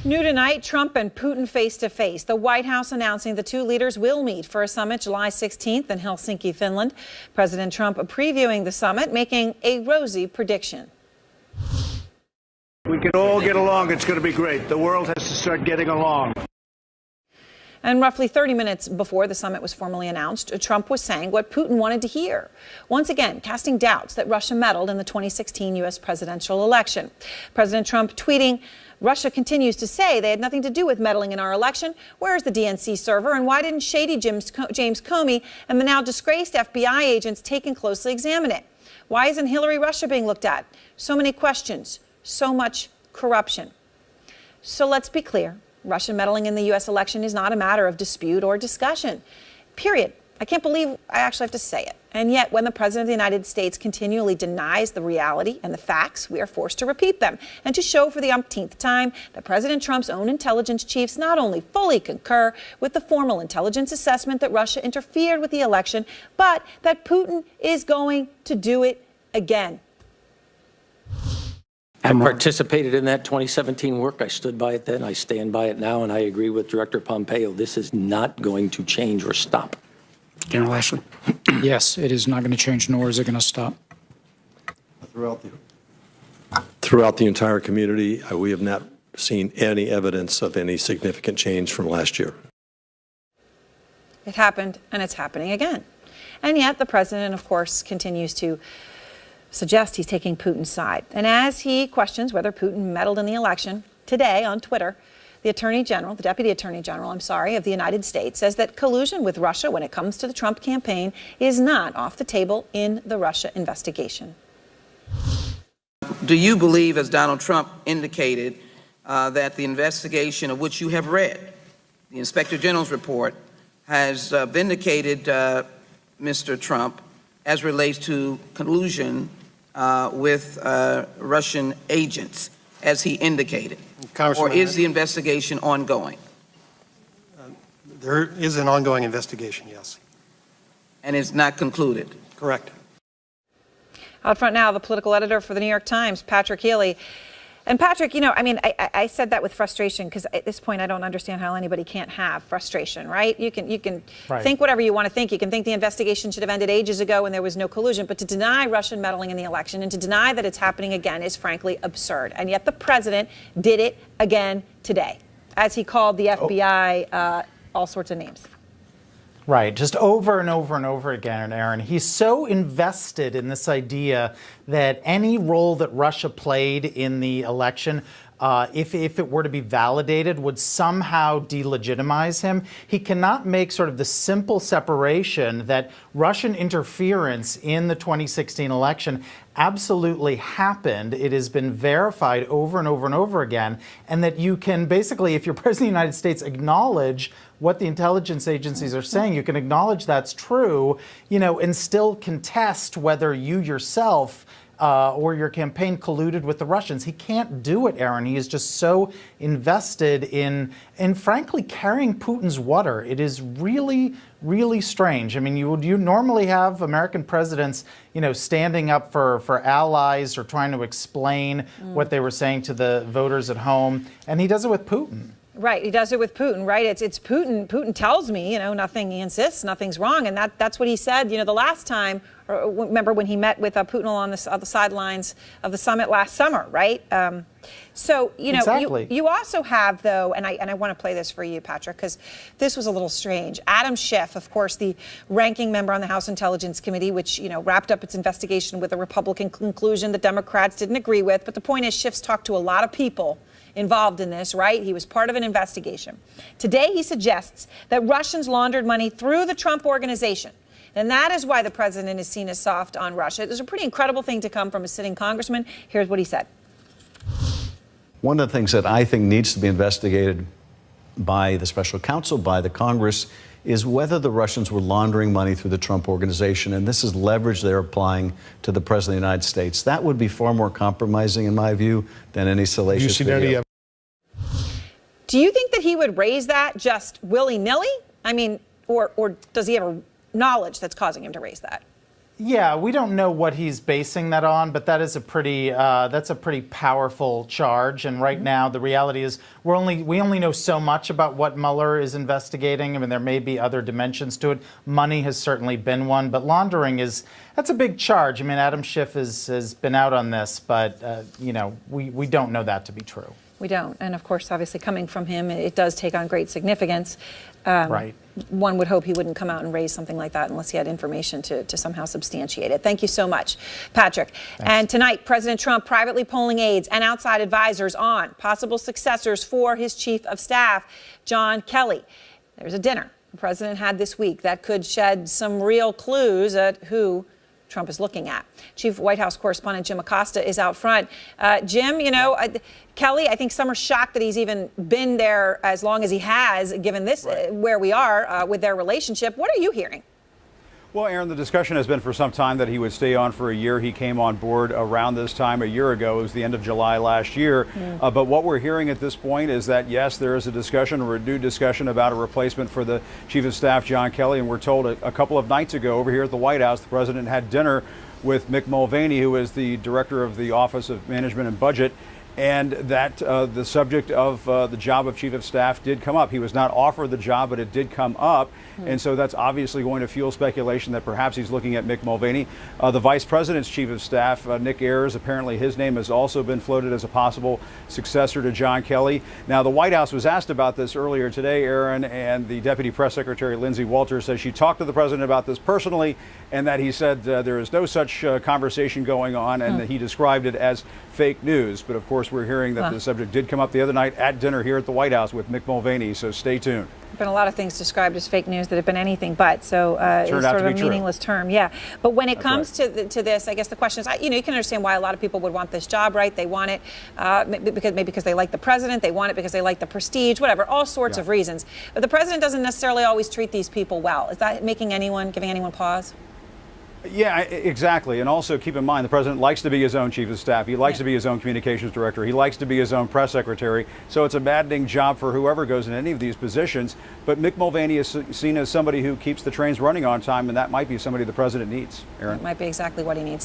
New tonight, Trump and Putin face-to-face. The White House announcing the two leaders will meet for a summit July 16th in Helsinki, Finland. President Trump previewing the summit, making a rosy prediction. We can all get along. It's going to be great. The world has to start getting along. And roughly 30 minutes before the summit was formally announced, Trump was saying what Putin wanted to hear, once again casting doubts that Russia meddled in the 2016 U.S. presidential election. President Trump tweeting, "Russia continues to say they had nothing to do with meddling in our election. Where is the DNC server? And why didn't shady James Comey and the now disgraced FBI agents take and closely examine it? Why isn't Hillary Russia being looked at? So many questions, so much corruption." So let's be clear. Russian meddling in the U.S. election is not a matter of dispute or discussion. Period. I can't believe I actually have to say it. And yet, when the President of the United States continually denies the reality and the facts, we are forced to repeat them and to show for the umpteenth time that President Trump's own intelligence chiefs not only fully concur with the formal intelligence assessment that Russia interfered with the election, but that Putin is going to do it again. I participated in that 2017 work. I stood by it then. I stand by it now. And I agree with Director Pompeo. This is not going to change or stop. General Ashley. Yes, it is not going to change, nor is it going to stop. Throughout the entire community, we have not seen any evidence of any significant change from last year. It happened, and it's happening again. And yet the president, of course, continues to suggest he's taking Putin's side. And as he questions whether Putin meddled in the election, today on Twitter, the Deputy Attorney General, of the United States says that collusion with Russia when it comes to the Trump campaign is not off the table in the Russia investigation. Do you believe, as Donald Trump indicated, that the investigation of which you have read, the Inspector General's report, has vindicated Mr. Trump as relates to collusion with Russian agents, as he indicated? Or is the investigation ongoing? There is an ongoing investigation, yes. And it's not concluded? Correct. Out front now, the political editor for the New York Times, Patrick Healy. And Patrick, I said that with frustration because at this point I don't understand how anybody can't have frustration, right? You can right. Think whatever you want to think. You can think the investigation should have ended ages ago when there was no collusion. But to deny Russian meddling in the election and to deny that it's happening again is frankly absurd. And yet the president did it again today, as he called the FBI all sorts of names. Right, just over and over and over again, Aaron. He's so invested in this idea that any role that Russia played in the election, if it were to be validated, would somehow delegitimize him. He cannot make sort of the simple separation that Russian interference in the 2016 election absolutely happened. It has been verified over and over and over again, and that you can basically, if you're President of the United States, acknowledge what the intelligence agencies are saying. You can acknowledge that's true, and still contest whether you yourself or your campaign colluded with the Russians. He can't do it, Aaron. He is just so invested in frankly, carrying Putin's water. It is really, really strange. I mean, you normally have American presidents, standing up for allies or trying to explain what they were saying to the voters at home, and he does it with Putin. Right, he does it with Putin, right? It's Putin. Putin tells me, nothing, he insists, nothing's wrong. And that's what he said, the last time, remember when he met with Putin on the sidelines of the summit last summer, right? Exactly. You also have, though, and I want to play this for you, Patrick, because this was a little strange. Adam Schiff, of course, the ranking member on the House Intelligence Committee, which, wrapped up its investigation with a Republican conclusion the Democrats didn't agree with. But the point is, Schiff's talked to a lot of people involved in this, right? He was part of an investigation. Today, he suggests that Russians laundered money through the Trump organization. And that is why the president is seen as soft on Russia. It was a pretty incredible thing to come from a sitting congressman. Here's what he said. One of the things that I think needs to be investigated by the special counsel, by the Congress, is whether the Russians were laundering money through the Trump organization. And this is leverage they're applying to the president of the United States. That would be far more compromising, in my view, than any salacious video. Do you think that he would raise that just willy-nilly? I mean, or does he have a knowledge that's causing him to raise that? Yeah, we don't know what he's basing that on, but that is a pretty powerful charge. And right now, the reality is we only know so much about what Mueller is investigating. I mean, there may be other dimensions to it. Money has certainly been one, but laundering that's a big charge. I mean, Adam Schiff has been out on this, but we don't know that to be true. We don't. And of course, obviously coming from him, it does take on great significance. Right. One would hope he wouldn't come out and raise something like that unless he had information to somehow substantiate it. Thank you so much, Patrick. Thanks. And tonight, President Trump privately polling aides and outside advisors on possible successors for his chief of staff, John Kelly. There's a dinner the president had this week that could shed some real clues at who Trump is looking at. Chief White House correspondent Jim Acosta is out front. Jim, Kelly, I think some are shocked that he's even been there as long as he has, given this, where we are with their relationship. What are you hearing? Well, Aaron, the discussion has been for some time that he would stay on for a year. He came on board around this time a year ago. It was the end of July last year. But what we're hearing at this point is that, yes, there is a discussion, a renewed discussion about a replacement for the Chief of Staff, John Kelly. And we're told a couple of nights ago over here at the White House, the president had dinner with Mick Mulvaney, who is the director of the Office of Management and Budget, and that the subject of the job of Chief of Staff did come up. He was not offered the job, but it did come up. And so that's obviously going to fuel speculation that perhaps he's looking at Mick Mulvaney. The Vice President's Chief of Staff, Nick Ayers, apparently his name has also been floated as a possible successor to John Kelly. Now, the White House was asked about this earlier today, Aaron, and the Deputy Press Secretary, Lindsay Walters, says she talked to the president about this personally, and that he said there is no such conversation going on, and that he described it as fake news. But of course, we're hearing that the subject did come up the other night at dinner here at the White House with Mick Mulvaney, so stay tuned. There have been a lot of things described as fake news that have been anything but, so it's sort of a meaningless term. Yeah, but when it comes to this, I guess the question is, you can understand why a lot of people would want this job, right? They want it because they like the president, they want it because they like the prestige, whatever, all sorts of reasons. But the president doesn't necessarily always treat these people well. Is that giving anyone pause? Yeah, exactly. And also keep in mind, the president likes to be his own chief of staff. He likes to be his own communications director. He likes to be his own press secretary. So it's a maddening job for whoever goes in any of these positions. But Mick Mulvaney is seen as somebody who keeps the trains running on time, and that might be somebody the president needs. Aaron. It might be exactly what he needs.